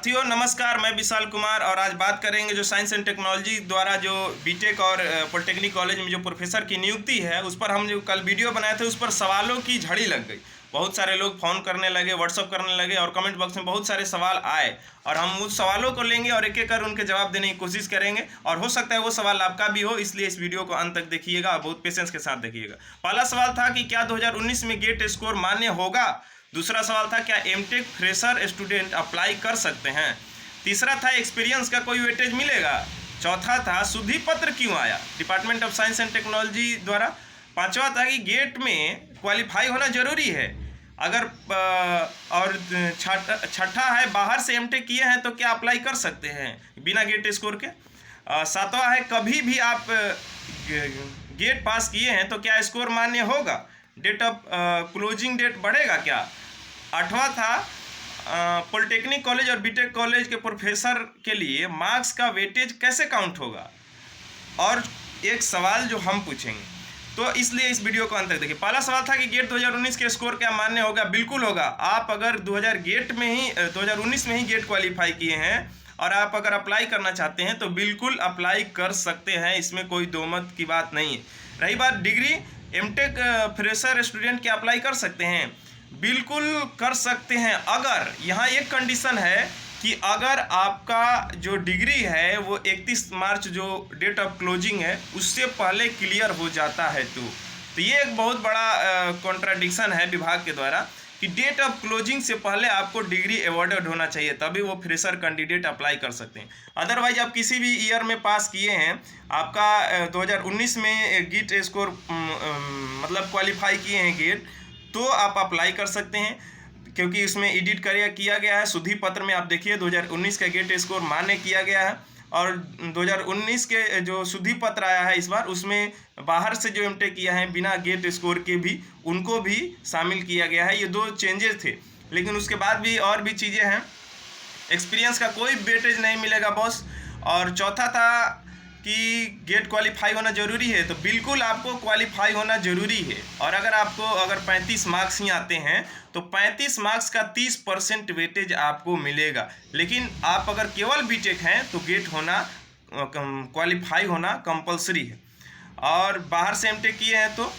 साथियों नमस्कार, मैं विशाल कुमार और आज बात करेंगे जो साइंस एंड टेक्नोलॉजी द्वारा जो बीटेक और पॉलिटेक्निक कॉलेज में जो प्रोफेसर की नियुक्ति है उस पर हम जो कल वीडियो बनाए थे उस पर सवालों की झड़ी लग गई। बहुत सारे लोग फ़ोन करने लगे, व्हाट्सअप करने लगे और कमेंट बॉक्स में बहुत सारे सवाल आए और हम उस सवालों को लेंगे और एक एक कर उनके जवाब देने की कोशिश करेंगे और हो सकता है वो सवाल आपका भी हो, इसलिए इस वीडियो को अंत तक देखिएगा और बहुत पेशेंस के साथ देखिएगा। पहला सवाल था कि क्या 2019 में गेट स्कोर मान्य होगा। दूसरा सवाल था क्या एमटेक फ्रेशर स्टूडेंट अप्लाई कर सकते हैं। तीसरा था एक्सपीरियंस का कोई वेटेज मिलेगा। चौथा था शुद्धि पत्र क्यों आया department of science and technology द्वारा। पांचवा था कि गेट में क्वालिफाई होना जरूरी है अगर और छठा है बाहर से एमटेक किए हैं तो क्या अप्लाई कर सकते हैं बिना गेट स्कोर के। सातवां है कभी भी आप गेट पास किए हैं तो क्या स्कोर मान्य होगा, डेट ऑफ क्लोजिंग डेट बढ़ेगा क्या। आठवां था पॉलिटेक्निक कॉलेज और बीटेक कॉलेज के प्रोफेसर के लिए मार्क्स का वेटेज कैसे काउंट होगा। और एक सवाल जो हम पूछेंगे, तो इसलिए इस वीडियो को अंत तक देखिए। पहला सवाल था कि गेट 2019 के स्कोर क्या मान्य होगा। बिल्कुल होगा। आप अगर 2019 में ही गेट क्वालिफाई किए हैं और आप अगर अप्लाई करना चाहते हैं तो बिल्कुल अप्लाई कर सकते हैं, इसमें कोई दो मत की बात नहीं है। रही बात डिग्री, एमटेक फ्रेशर स्टूडेंट क्या अप्लाई कर सकते हैं। बिल्कुल कर सकते हैं। अगर यहाँ एक कंडीशन है कि अगर आपका जो डिग्री है वो 31 मार्च जो डेट ऑफ क्लोजिंग है उससे पहले क्लियर हो जाता है तो ये एक बहुत बड़ा कॉन्ट्राडिक्शन है विभाग के द्वारा कि डेट ऑफ क्लोजिंग से पहले आपको डिग्री अवॉर्डेड होना चाहिए, तभी वो फ्रेशर कैंडिडेट अप्लाई कर सकते हैं। अदरवाइज आप किसी भी ईयर में पास किए हैं, आपका 2019 में गेट स्कोर मतलब क्वालिफाई किए हैं गेट, तो आप अप्लाई कर सकते हैं क्योंकि इसमें एडिट किया गया है। शुद्धि पत्र में आप देखिए 2019 का गेट स्कोर मान्य किया गया है और 2019 के जो शुद्धि पत्र आया है इस बार उसमें बाहर से जो एमटेक किया है बिना गेट स्कोर के भी उनको भी शामिल किया गया है। ये दो चेंजेस थे, लेकिन उसके बाद भी और भी चीज़ें हैं। एक्सपीरियंस का कोई वेटेज नहीं मिलेगा बॉस। और चौथा था कि गेट क्वालिफाई होना ज़रूरी है, तो बिल्कुल आपको क्वालिफाई होना ज़रूरी है। और अगर 35 मार्क्स ही आते हैं तो 35 मार्क्स का 30% वेटेज आपको मिलेगा। लेकिन आप अगर केवल बीटेक हैं तो गेट होना क्वालिफाई होना कंपलसरी है। और बाहर से एमटेक किए हैं तो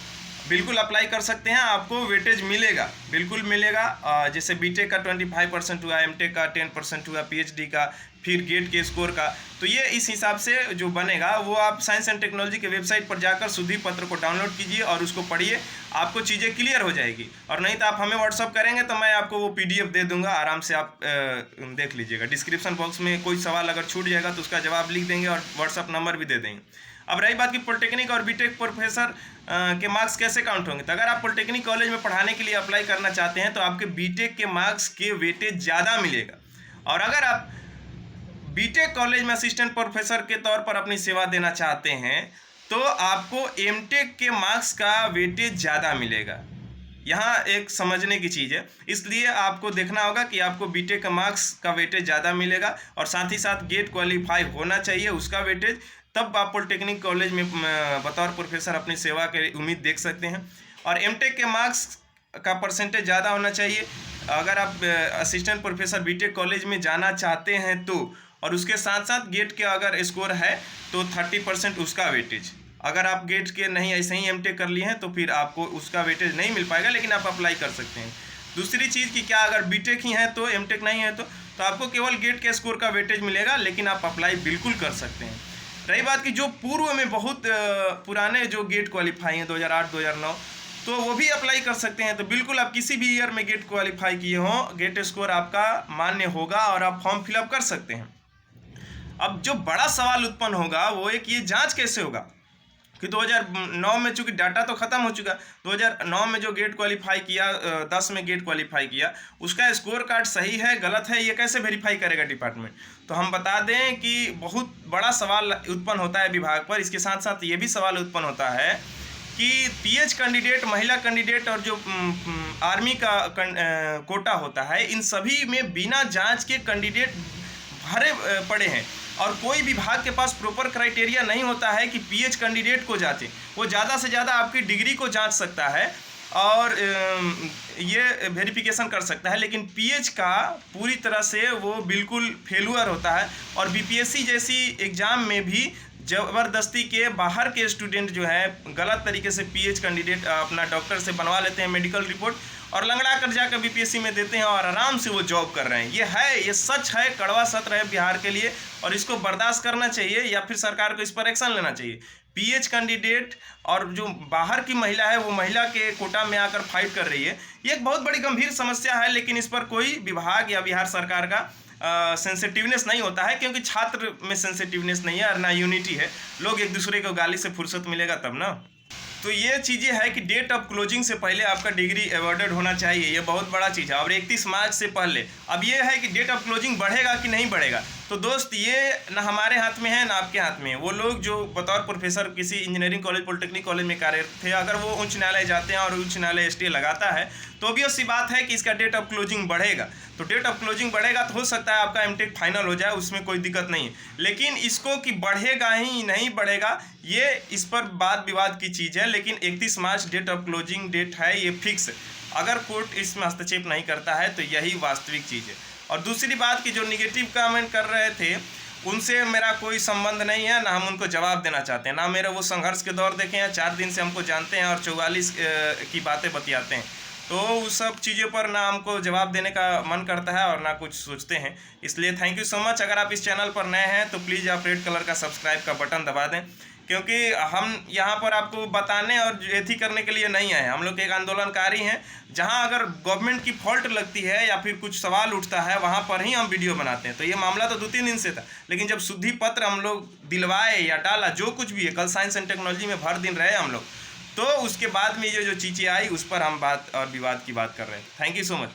बिल्कुल अप्लाई कर सकते हैं, आपको वेटेज मिलेगा, बिल्कुल मिलेगा। जैसे बीटेक का 25% हुआ, एमटेक का 10% हुआ, पीएचडी का, फिर गेट के स्कोर का। तो ये इस हिसाब से जो बनेगा वो आप साइंस एंड टेक्नोलॉजी के वेबसाइट पर जाकर शुद्धि पत्र को डाउनलोड कीजिए और उसको पढ़िए, आपको चीज़ें क्लियर हो जाएगी। और नहीं तो आप हमें व्हाट्सअप करेंगे तो मैं आपको वो पीडीएफ दे दूंगा, आराम से आप देख लीजिएगा। डिस्क्रिप्शन बॉक्स में कोई सवाल अगर छूट जाएगा तो उसका जवाब लिख देंगे और व्हाट्सअप नंबर भी दे देंगे। अब रही बात कि पॉलिटेक्निक और बीटेक प्रोफेसर के मार्क्स कैसे काउंट होंगे, तो अगर आप पॉलिटेक्निक कॉलेज में पढ़ाने के लिए अप्लाई करना चाहते हैं तो आपके बीटेक के मार्क्स के वेटेज ज़्यादा मिलेगा। और अगर आप बीटेक कॉलेज में असिस्टेंट प्रोफेसर के तौर पर अपनी सेवा देना चाहते हैं तो आपको एमटेक के मार्क्स का वेटेज ज़्यादा मिलेगा। यहाँ एक समझने की चीज़ है, इसलिए आपको देखना होगा कि आपको बीटेक का मार्क्स का वेटेज ज़्यादा मिलेगा और साथ ही साथ गेट क्वालिफाई होना चाहिए उसका वेटेज, तब आप पॉलिटेक्निक कॉलेज में बतौर प्रोफेसर अपनी सेवा की उम्मीद देख सकते हैं। और एमटेक के मार्क्स का परसेंटेज ज़्यादा होना चाहिए अगर आप असिस्टेंट प्रोफेसर बीटेक कॉलेज में जाना चाहते हैं तो। और उसके साथ साथ गेट के अगर स्कोर है तो 30% उसका वेटेज। अगर आप गेट के नहीं ऐसे ही एमटेक कर लिए हैं तो फिर आपको उसका वेटेज नहीं मिल पाएगा, लेकिन आप अप्लाई कर सकते हैं। दूसरी चीज़ कि क्या अगर बीटेक ही है तो एमटेक नहीं है तो आपको केवल गेट के स्कोर का वेटेज मिलेगा, लेकिन आप अप्लाई बिल्कुल कर सकते हैं। रही बात कि जो पूर्व में बहुत पुराने जो गेट क्वालिफाई हैं 2008 2009 तो वो भी अप्लाई कर सकते हैं। तो बिल्कुल आप किसी भी ईयर में गेट क्वालिफाई किए हों, गेट स्कोर आपका मान्य होगा और आप फॉर्म फिलअप कर सकते हैं। अब जो बड़ा सवाल उत्पन्न होगा वो एक ये जांच कैसे होगा कि 2009 में चूँकि डाटा तो ख़त्म हो चुका, 2009 में जो गेट क्वालिफाई किया 10 में गेट क्वालिफाई किया उसका स्कोर कार्ड सही है गलत है, ये कैसे वेरीफाई करेगा डिपार्टमेंट। तो हम बता दें कि बहुत बड़ा सवाल उत्पन्न होता है विभाग पर। इसके साथ साथ ये भी सवाल उत्पन्न होता है कि पीएच कैंडिडेट, महिला कैंडिडेट और जो आर्मी का कोटा होता है, इन सभी में बिना जाँच के कैंडिडेट भरे पड़े हैं और कोई विभाग के पास प्रॉपर क्राइटेरिया नहीं होता है कि पीएच कैंडिडेट को जांचे। वो ज़्यादा से ज़्यादा आपकी डिग्री को जांच सकता है और ये वेरिफिकेशन कर सकता है, लेकिन पीएच का पूरी तरह से वो बिल्कुल फेलुअर होता है। और बीपीएससी जैसी एग्ज़ाम में भी ज़बरदस्ती के बाहर के स्टूडेंट जो है गलत तरीके से पीएच कैंडिडेट अपना डॉक्टर से बनवा लेते हैं मेडिकल रिपोर्ट, और लंगड़ा कर जाकर बीपीएससी में देते हैं और आराम से वो जॉब कर रहे हैं। ये है, ये सच है, कड़वा सत्य है बिहार के लिए, और इसको बर्दाश्त करना चाहिए या फिर सरकार को इस पर एक्शन लेना चाहिए। पीएच कैंडिडेट और जो बाहर की महिला है वो महिला के कोटा में आकर फाइट कर रही है, ये एक बहुत बड़ी गंभीर समस्या है, लेकिन इस पर कोई विभाग या बिहार सरकार का सेंसिटिवनेस नहीं होता है, क्योंकि छात्र में सेंसिटिवनेस नहीं है और ना यूनिटी है। लोग एक दूसरे को गाली से फुर्सत मिलेगा तब ना। तो ये चीज़ें है कि डेट ऑफ क्लोजिंग से पहले आपका डिग्री अवॉर्डेड होना चाहिए, ये बहुत बड़ा चीज़ है। और 31 मार्च से पहले, अब ये है कि डेट ऑफ क्लोजिंग बढ़ेगा कि नहीं बढ़ेगा, तो दोस्त ये ना हमारे हाथ में है ना आपके हाथ में है। वो लोग जो बतौर प्रोफेसर किसी इंजीनियरिंग कॉलेज पॉलिटेक्निक कॉलेज में कार्यरत थे, अगर वो उच्च न्यायालय जाते हैं और उच्च न्यायालय स्टे लगाता है, तो obvious सी बात है कि इसका डेट ऑफ क्लोजिंग बढ़ेगा। तो डेट ऑफ क्लोजिंग बढ़ेगा तो हो सकता है आपका एमटेक फाइनल हो जाए, उसमें कोई दिक्कत नहीं है। लेकिन इसको कि बढ़ेगा ही नहीं बढ़ेगा, ये इस पर वाद विवाद की चीज़ है। लेकिन 31 मार्च डेट ऑफ क्लोजिंग डेट है, ये फिक्स। अगर कोर्ट इसमें हस्तक्षेप नहीं करता है तो यही वास्तविक चीज़ है। और दूसरी बात कि जो निगेटिव कमेंट कर रहे थे उनसे मेरा कोई संबंध नहीं है, ना हम उनको जवाब देना चाहते हैं, ना मेरे वो संघर्ष के दौर देखे हैं। 4 दिन से हमको जानते हैं और 44 की बातें बतियाते हैं, तो उस सब चीज़ों पर ना हमको जवाब देने का मन करता है और ना कुछ सोचते हैं। इसलिए थैंक यू सो मच। अगर आप इस चैनल पर नए हैं तो प्लीज़ आप रेड कलर का सब्सक्राइब का बटन दबा दें, क्योंकि हम यहाँ पर आपको बताने और एथी करने के लिए नहीं आए। हम लोग एक आंदोलनकारी हैं, जहाँ अगर गवर्नमेंट की फॉल्ट लगती है या फिर कुछ सवाल उठता है वहाँ पर ही हम वीडियो बनाते हैं। तो ये मामला तो 2-3 दिन से था, लेकिन जब शुद्धि पत्र हम लोग दिलवाए या डाला, जो कुछ भी है, कल साइंस एंड टेक्नोलॉजी में भर दिन रहे हम लोग, तो उसके बाद में ये जो चीज़ें आई उस पर हम बात और विवाद की बात कर रहे हैं। Thank you so much.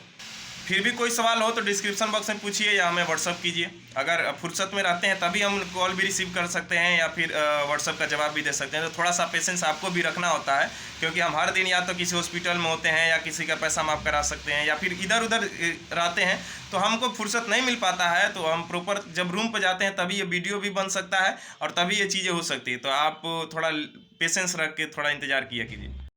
फिर भी कोई सवाल हो तो डिस्क्रिप्शन बॉक्स में पूछिए या हमें व्हाट्सअप कीजिए। अगर फुर्सत में रहते हैं तभी हम कॉल भी रिसीव कर सकते हैं या फिर व्हाट्सअप का जवाब भी दे सकते हैं। तो थोड़ा सा पेशेंस आपको भी रखना होता है, क्योंकि हम हर दिन या तो किसी हॉस्पिटल में होते हैं या किसी का पैसा माफ़ करा सकते हैं या फिर इधर उधर रहते हैं, तो हमको फुर्सत नहीं मिल पाता है। तो हम प्रॉपर जब रूम पर जाते हैं तभी ये वीडियो भी बन सकता है और तभी ये चीज़ें हो सकती है। तो आप थोड़ा पेशेंस रख के थोड़ा इंतज़ार किया कीजिए।